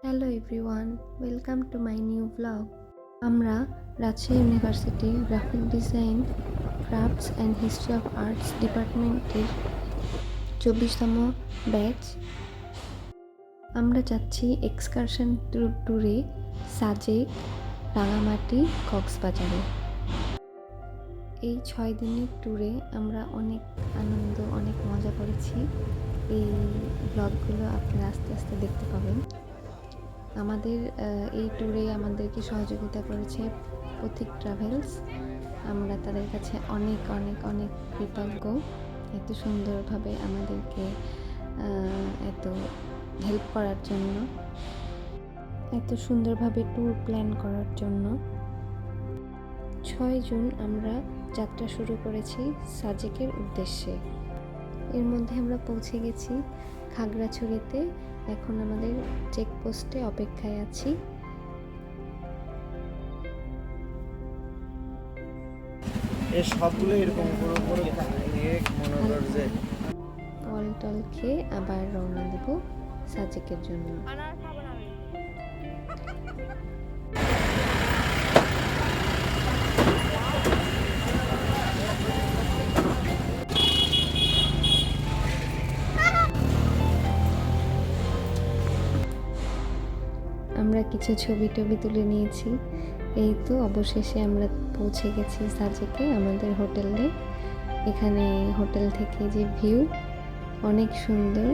Hello everyone, welcome to my new blog. আমরা Rajshahi university graphic design, crafts and history of arts ডিপার্টমেন্টের 24তম batch. আমরা যাচ্ছি excursion ট্যুরে সাজেক, রাঙামাটি, কক্সবাজারে। এই 6 দিনের ট্যুরে আমরা অনেক আনন্দ, অনেক মজা করেছি। এই ব্লগগুলো আপনারা আস্তে আস্তে দেখতে পাবেন। আমাদের এই ট্যুরে আমাদেরকে সহযোগিতা করেছে পথিক ট্রাভেলস। আমরা তাদের কাছে অনেক অনেক অনেক কৃতজ্ঞ, এত সুন্দরভাবে আমাদেরকে এত হেল্প করার জন্য, এত সুন্দরভাবে ট্যুর প্ল্যান করার জন্য। 6 জুন আমরা যাত্রা শুরু করেছি সাজেকের উদ্দেশ্যে। এর মধ্যে আমরা পৌঁছে গেছি খাগড়াছড়িতে। এখন আমাদের চেকপোস্টে অপেক্ষায় আছি। এই সবগুলো এরকম করে করে নিয়ে মনে কর যে ফল টল খেয়ে আবার রওনা দেব সাজেকের জন্য। আমরা কিছু ছবি টবি তুলে নিয়েছি। এই তো অবশেষে আমরা পৌঁছে গেছি সাজেকে, আমাদের হোটেলে। এখানে হোটেল থেকে যে ভিউ অনেক সুন্দর।